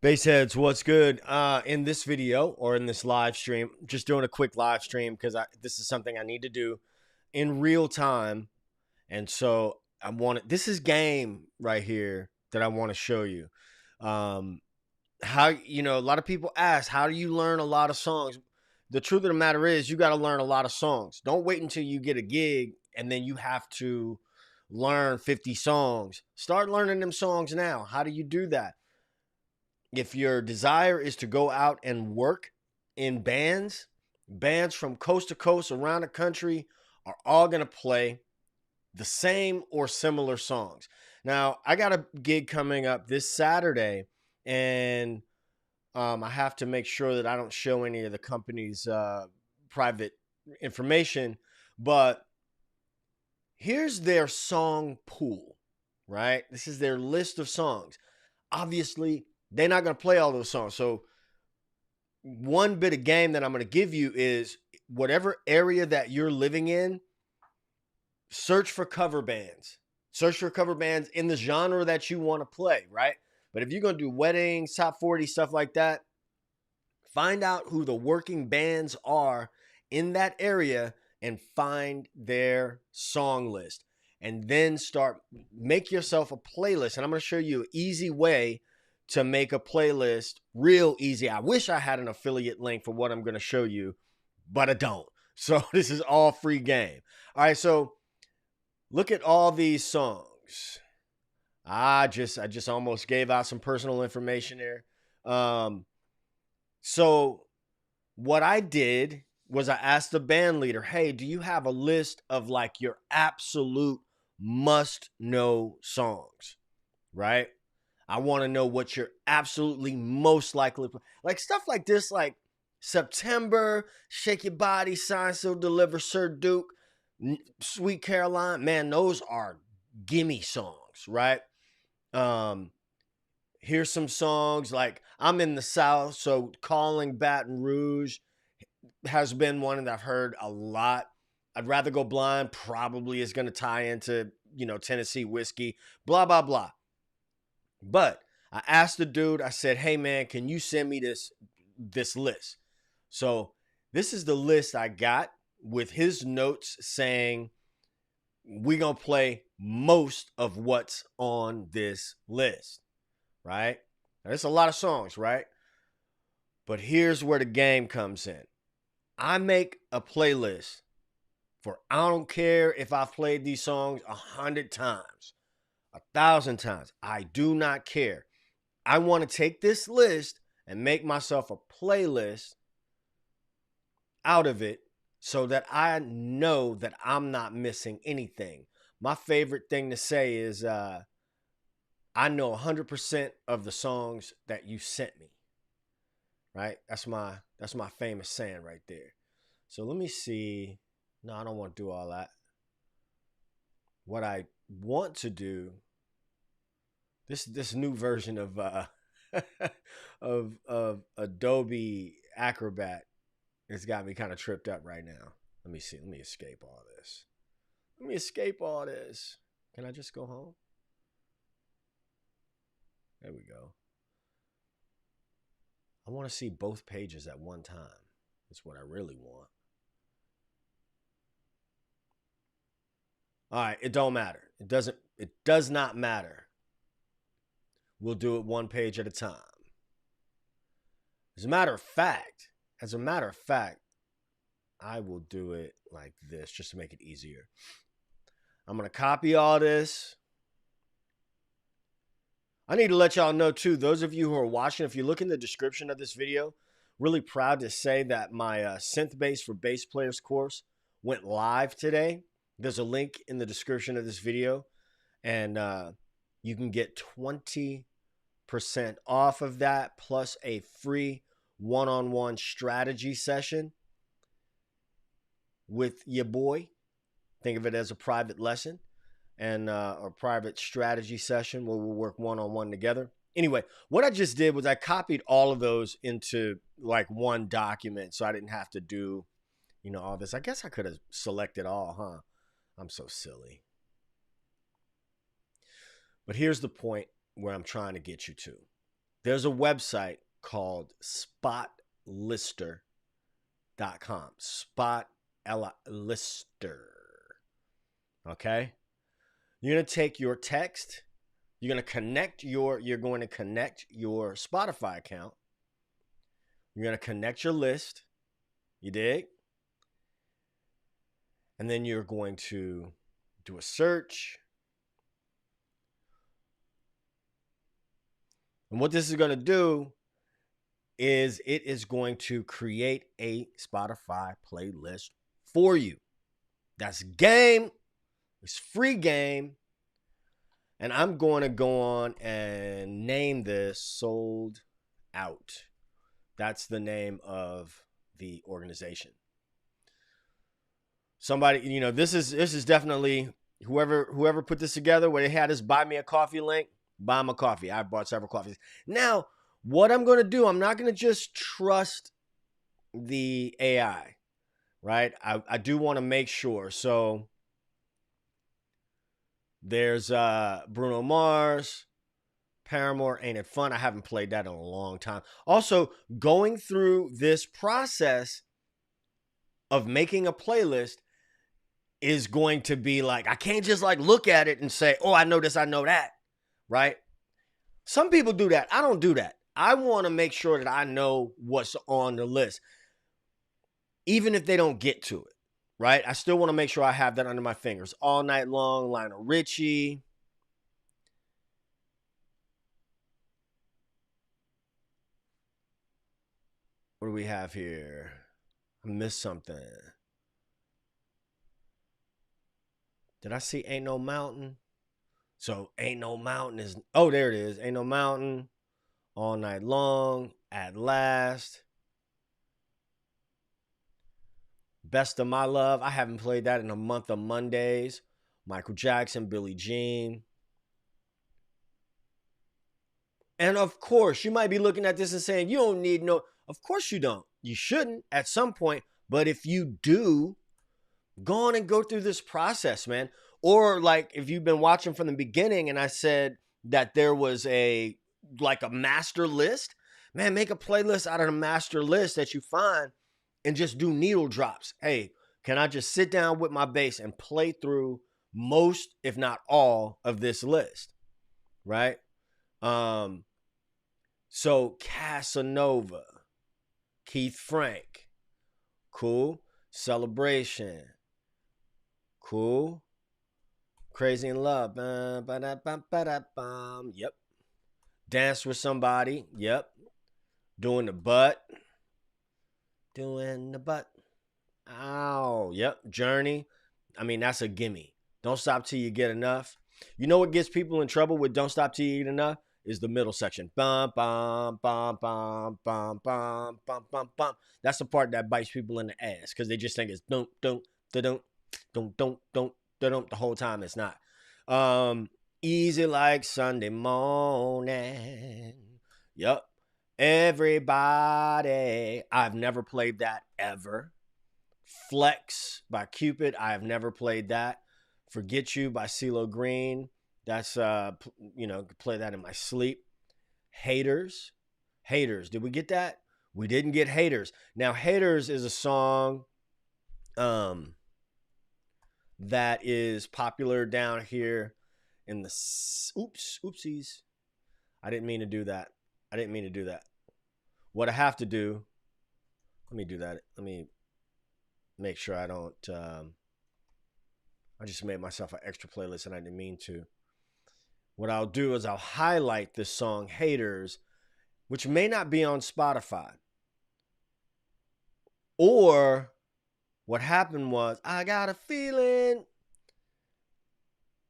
Bassheads, what's good? In this video or in this live stream, just doing a quick live stream because this is something I need to do in real time. And so this is game right here that I want to show you. Um, a lot of people ask, how do you learn a lot of songs? The truth of the matter is, you got to learn a lot of songs. Don't wait until you get a gig and then you have to learn 50 songs. Start learning them songs now. How do you do that? If your desire is to go out and work in bands from coast to coast around the country are all going to play the same or similar songs. Now, I got a gig coming up this Saturday, and I have to make sure that I don't show any of the company's private information, but here's their song pool, right? This is their list of songs. Obviously, they're not going to play all those songs. So one bit of game that I'm going to give you is whatever area that you're living in, search for cover bands. Search for cover bands in the genre that you want to play, right? But if you're going to do weddings, top 40, stuff like that, find out who the working bands are in that area and find their song list. And then make yourself a playlist. And I'm going to show you an easy way to make a playlist real easy. I wish I had an affiliate link for what I'm going to show you, but I don't. So this is all free game. All right, so look at all these songs. I just almost gave out some personal information there. So what I did was I asked the band leader, hey, do you have a list of like your absolute must know songs, right? I want to know what you're absolutely most likely, like stuff like this, like September, Shake Your Body, Sign So Deliver, Sir Duke, Sweet Caroline. Man, those are gimme songs, right? Here's some songs like I'm in the South, so Calling Baton Rouge has been one that I've heard a lot. I'd Rather Go Blind probably is going to tie into, Tennessee whiskey, blah, blah, blah. But I asked the dude, I said, hey man, can you send me this list? So this is the list I got with his notes saying we're going to play most of what's on this list, right? Now, there's a lot of songs, right? But here's where the game comes in. I make a playlist I don't care if I've played these songs 100 times, 1,000 times. I do not care. I want to take this list and make myself a playlist out of it so that I know that I'm not missing anything. My favorite thing to say is I know 100% of the songs that you sent me. Right? That's my famous saying right there. So let me see. No, I don't want to do all that. What I want to do, this new version of of Adobe Acrobat has got me kind of tripped up right now. Let me see. Let me escape all this. Can I just go home? There we go. I want to see both pages at one time. That's what I really want. All right, it don't matter. It does not matter. We'll do it one page at a time. As a matter of fact, I will do it like this just to make it easier. I'm going to copy all this. I need to let y'all know too, those of you who are watching, if you look in the description of this video, really proud to say that my Synth Bass for Bass Players course went live today. There's a link in the description of this video, and you can get 20% off of that, plus a free one-on-one strategy session with your boy. Think of it as a private lesson and a private strategy session where we'll work one-on-one together. Anyway, what I just did was I copied all of those into like one document, so I didn't have to do, all this. I guess I could have selected all, huh? I'm so silly. But here's the point where I'm trying to get you to. there's a website called Spotlistr.com. Spotlistr. Okay? You're going to take your text, you're going to connect your Spotify account. You're going to connect your list. You dig? And then you're going to do a search. And what this is going to do is it is going to create a Spotify playlist for you. That's game. It's free game. And I'm going to go on and name this Sold Out. That's the name of the organization. Somebody, this is definitely whoever put this together, where they had this buy me a coffee link, buy them a coffee. I bought several coffees. Now, what I'm going to do, I'm not going to just trust the AI, right? I do want to make sure. So there's Bruno Mars, Paramore, Ain't It Fun? I haven't played that in a long time. Also, going through this process of making a playlist is going to be like, I can't just like look at it and say, oh, I know this, I know that, right? Some people do that. I don't do that. I want to make sure that I know what's on the list, even if they don't get to it, right? I still want to make sure I have that under my fingers. All Night Long, Lionel Richie. What do we have here? I missed something. Did I see Ain't No Mountain? So Ain't No Mountain is, oh, there it is. Ain't No Mountain, All Night Long, At Last. Best of My Love. I haven't played that in a month of Mondays. Michael Jackson, Billie Jean. And of course, you might be looking at this and saying, you don't need no, of course you don't. You shouldn't at some point. But if you do, go on and go through this process, man. Or like if you've been watching from the beginning and I said that there was a master list, man, make a playlist out of the master list that you find and just do needle drops. Hey, can I just sit down with my bass and play through most, if not all, of this list, right? So Casanova, Keith Frank, cool. Celebration, cool. Crazy in Love, yep. Dance with Somebody, yep. Doing the butt. Ow, yep. Journey, I mean, that's a gimme. Don't Stop Till You Get Enough. You know what gets people in trouble with Don't Stop Till You Get Enough? Is the middle section. Bum, bum, bum, bum, bum, bum, bum, bum, bum. That's the part that bites people in the ass because they just think it's don't, the whole time. It's not. Easy Like Sunday Morning. Yep. Everybody. I've never played that ever. Flex by Cupid. I have never played that. Forget You by CeeLo Green. That's, play that in my sleep. Haters. Did we get that? We didn't get Haters. Now, Haters is a song that is popular down here in the... Oopsies. I didn't mean to do that. What I have to do... Let me do that. Let me make sure I don't... I just made myself an extra playlist and I didn't mean to. What I'll do is I'll highlight this song, Haters, which may not be on Spotify. Or what happened was, I got a feeling.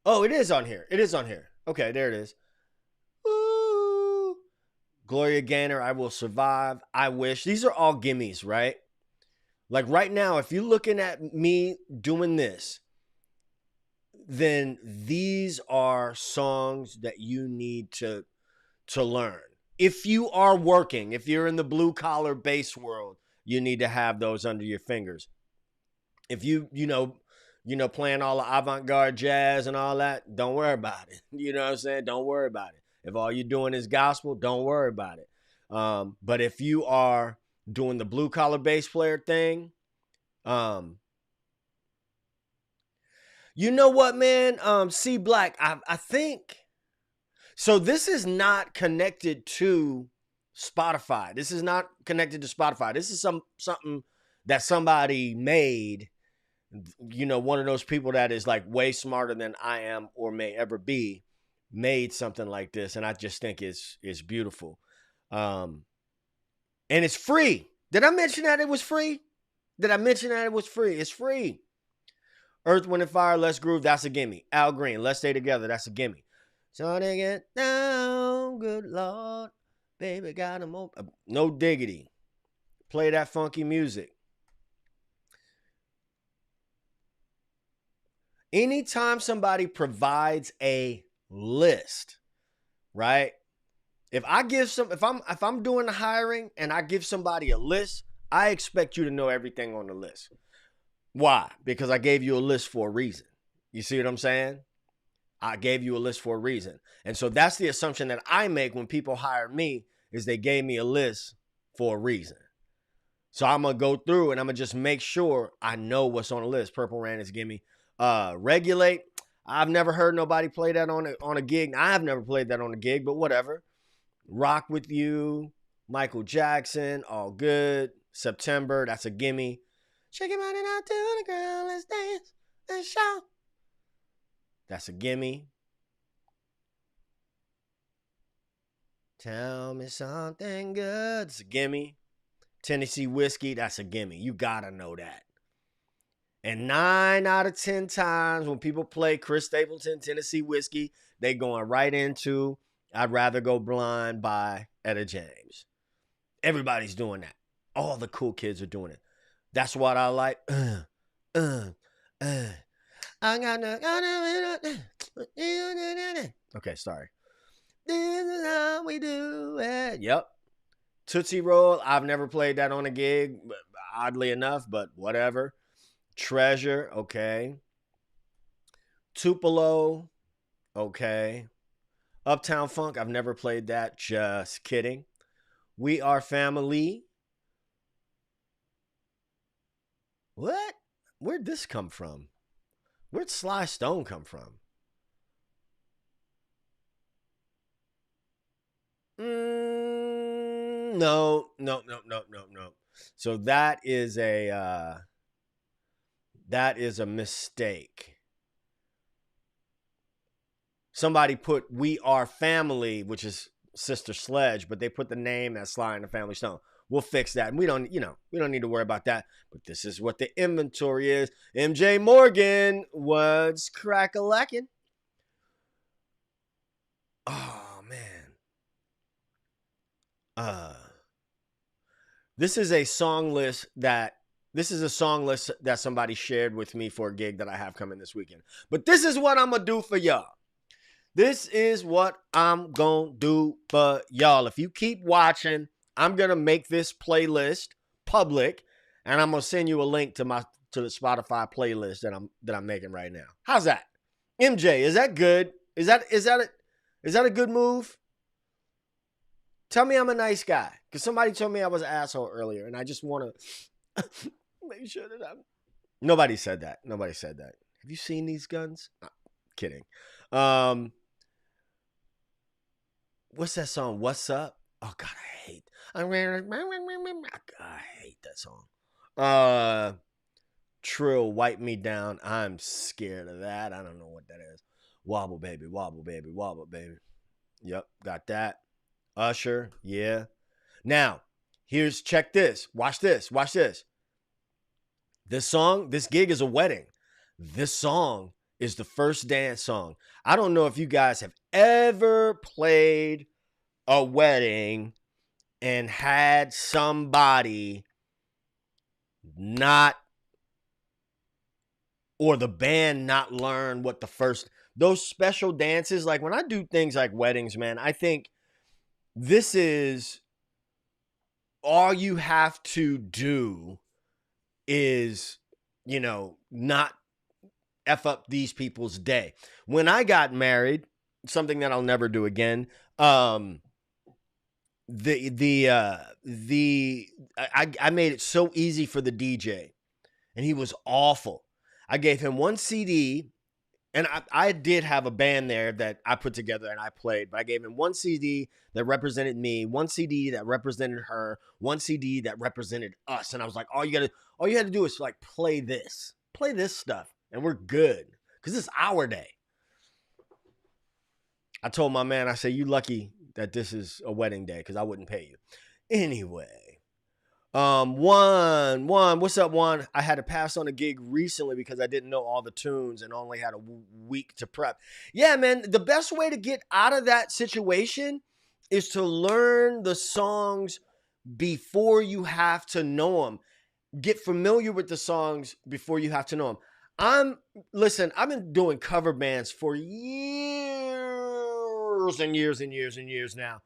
Oh, it is on here. Okay, there it is. Ooh. Gloria Gaynor, I Will Survive. I Wish. These are all gimmies, right? Like right now, if you're looking at me doing this, then these are songs that you need to learn. If you are working, if you're in the blue collar bass world, you need to have those under your fingers. If you playing all the avant-garde jazz and all that, don't worry about it. You know what I'm saying? Don't worry about it. If all you're doing is gospel, don't worry about it. But if you are doing the blue collar bass player thing, you know what, man? C Black, I think so. This is not connected to Spotify. This is not connected to Spotify. This is something that somebody made. You know, one of those people that is like way smarter than I am or may ever be, made something like this, and I just think it's beautiful. And it's free. Did I mention that it was free? Did I mention that it was free? It's free. Earth, Wind, and Fire, Let's Groove, that's a gimme. Al Green, Let's Stay Together, that's a gimme. So they get down, good Lord, baby got 'em open. No diggity. Play that funky music. Anytime somebody provides a list, right? If I'm doing the hiring and I give somebody a list, I expect you to know everything on the list. Why? Because I gave you a list for a reason. You see what I'm saying? I gave you a list for a reason. And so that's the assumption that I make when people hire me, is they gave me a list for a reason. So I'm going to go through and I'm going to just make sure I know what's on the list. Purple Rain is gimme. Regulate. I've never heard nobody play that on a gig. I've never played that on a gig, but whatever. Rock With You. Michael Jackson. All Good. September. That's a gimme. Shake your body out to the ground. Let's dance. Let's shout. That's a gimme. Tell me something good. It's a gimme. Tennessee Whiskey. That's a gimme. You gotta know that. And 9 out of 10 times when people play Chris Stapleton, Tennessee Whiskey, they going right into I'd Rather Go Blind by Etta James. Everybody's doing that. All the cool kids are doing it. That's what I like. I got no. Okay, sorry. This is how we do it. Yep. Tootsie Roll. I've never played that on a gig, oddly enough, but whatever. Treasure. Okay. Tupelo. Okay. Uptown Funk. I've never played that. Just kidding. We Are Family. What? Where'd this come from? Where'd Sly Stone come from? No. So that is a mistake. Somebody put We Are Family, which is Sister Sledge, but they put the name that's Sly and the Family Stone. We'll fix that. And we don't need to worry about that. But this is what the inventory is. MJ Morgan, what's crack-a-lackin'? Oh, man. This is a song list that somebody shared with me for a gig that I have coming this weekend. But this is what I'm going to do for y'all. This is what I'm going to do for y'all. If you keep watching, I'm going to make this playlist public, and I'm going to send you a link to the Spotify playlist that I'm making right now. How's that? MJ, is that good? Is that a good move? Tell me I'm a nice guy, because somebody told me I was an asshole earlier, and I just want to make sure that I'm... Nobody said that. Have you seen these guns? No, kidding. What's that song? What's Up? Oh, God, I hate that song. Trill, Wipe Me Down. I'm scared of that. I don't know what that is. Wobble, baby, wobble, baby, wobble, baby. Yep, got that. Usher, yeah. Now, check this. Watch this. This gig is a wedding. This song is the first dance song. I don't know if you guys have ever played a wedding and had somebody the band not learn what those special dances. Like when I do things like weddings, man, I think this is all you have to do is, not F up these people's day. When I got married, something that I'll never do again, Um, I made it so easy for the DJ, and he was awful. I gave him one CD, and I did have a band there that I put together and I played, but I gave him one CD that represented me, one CD that represented her, one CD that represented us. And I was like, all you had to do is like play this stuff, and we're good. Because it's our day. I told my man, I said, you lucky that this is a wedding day, because I wouldn't pay you. Anyway. What's up, Juan? I had to pass on a gig recently because I didn't know all the tunes and only had a week to prep. Yeah, man, the best way to get out of that situation is to learn the songs before you have to know them. Get familiar with the songs before you have to know them. I've been doing cover bands for years and years and years and years now.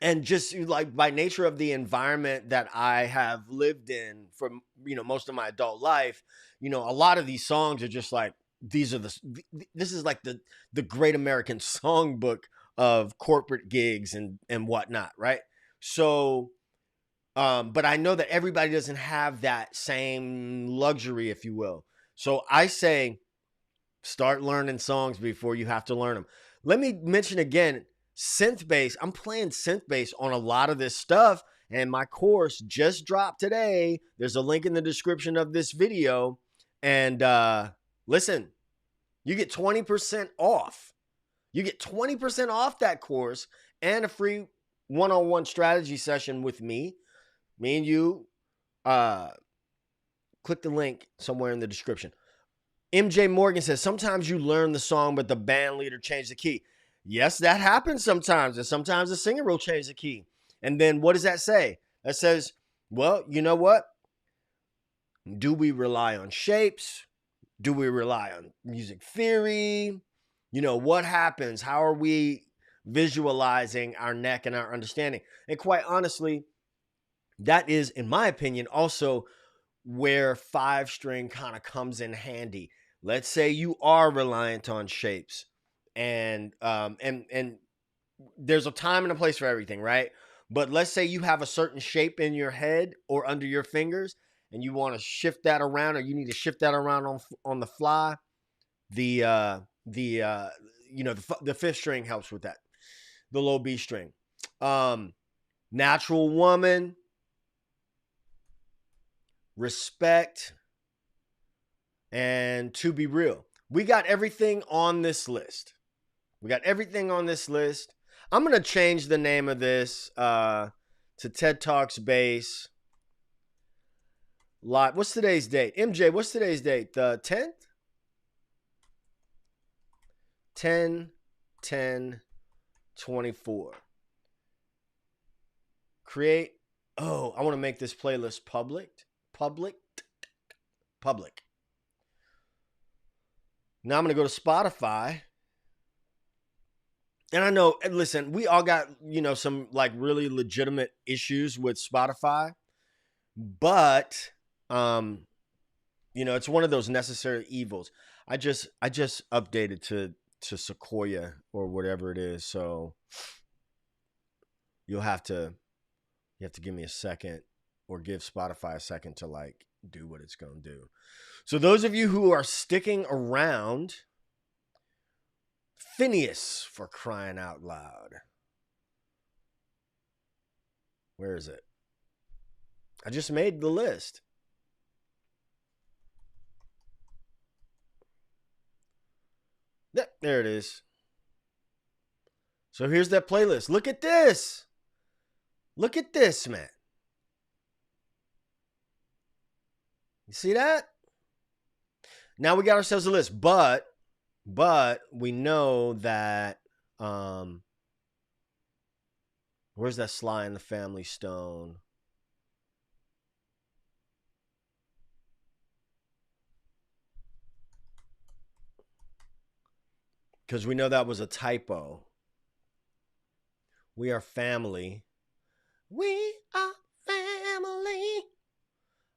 And just like by nature of the environment that I have lived in for, most of my adult life, a lot of these songs are just like, this is like the great American songbook of corporate gigs and whatnot. Right. So, but I know that everybody doesn't have that same luxury, if you will. So I say, start learning songs before you have to learn them. Let me mention again, synth bass. I'm playing synth bass on a lot of this stuff, and my course just dropped today. There's a link in the description of this video. And listen, you get 20% off. You get 20% off that course and a free one-on-one strategy session with me. Me and you. Click the link somewhere in the description. MJ Morgan says, sometimes you learn the song, but the band leader changed the key. Yes, that happens sometimes. And sometimes the singer will change the key. And then what does that say? That says, well, you know what? Do we rely on shapes? Do we rely on music theory? What happens? How are we visualizing our neck and our understanding? And quite honestly, that is, in my opinion, also where 5-string kind of comes in handy. Let's say you are reliant on shapes, and there's a time and a place for everything, right? But let's say you have a certain shape in your head or under your fingers, and you want to shift that around, or you need to shift that around on the fly. The 5th string helps with that. The low B string. Natural Woman, Respect, and To Be Real. We got everything on this list. I'm going to change the name of this to TED Talks Bass Live. What's today's date? MJ, what's today's date? The 10th? 10/10/24. Create. Oh, I want to make this playlist public. Now I'm going to go to Spotify. And I know, listen, we all got, some like really legitimate issues with Spotify, but, it's one of those necessary evils. I just updated to Sequoia or whatever it is. So you have to give me a second, or give Spotify a second to like do what it's going to do. So those of you who are sticking around, Phineas, for crying out loud. Where is it? I just made the list. There it is. So here's that playlist. Look at this. Look at this, man. You see that? Now we got ourselves a list, but we know that where's that Sly and the Family Stone? Because we know that was a typo. We are family. We are family.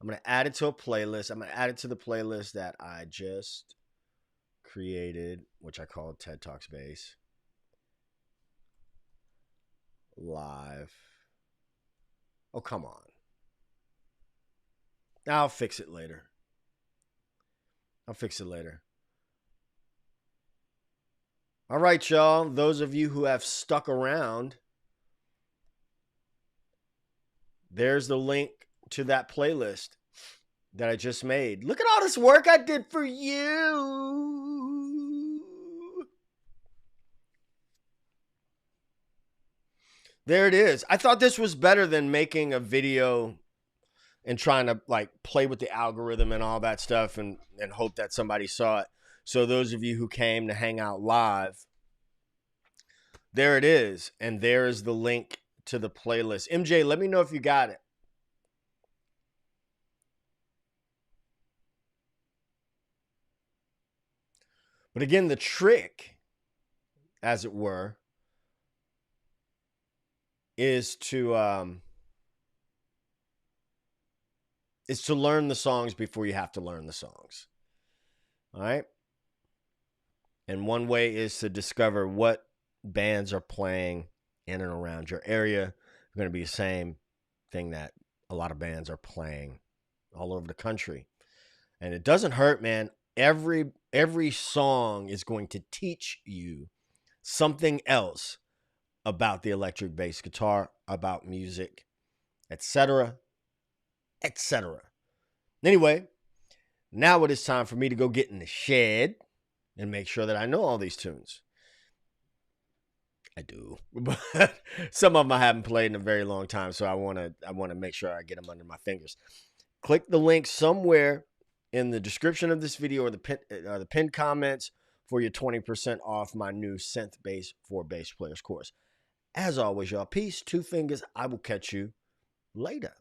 I'm going to add it to a playlist. I'm going to add it to the playlist that I just created, which I called TED Talks Bass. live. Oh, come on. I'll fix it later. All right, y'all. Those of you who have stuck around, there's the link to that playlist that I just made. Look at all this work I did for you. There it is. I thought this was better than making a video and trying to like play with the algorithm and all that stuff and hope that somebody saw it. So those of you who came to hang out live, there it is. And there is the link to the playlist. MJ, let me know if you got it. But again, the trick, as it were, is to learn the songs before you have to learn the songs. All right? And one way is to discover what bands are playing in and around your area. It's going to be the same thing that a lot of bands are playing all over the country. And it doesn't hurt, man. Every song is going to teach you something else about the electric bass guitar, about music, etc., etc. Anyway, now it is time for me to go get in the shed and make sure that I know all these tunes. I do, but some of them I haven't played in a very long time, so I want to make sure I get them under my fingers. Click the link somewhere in the description of this video or the pinned comments for your 20% off my new Synth Bass for Bass Players course. As always, y'all, peace, two fingers. I will catch you later.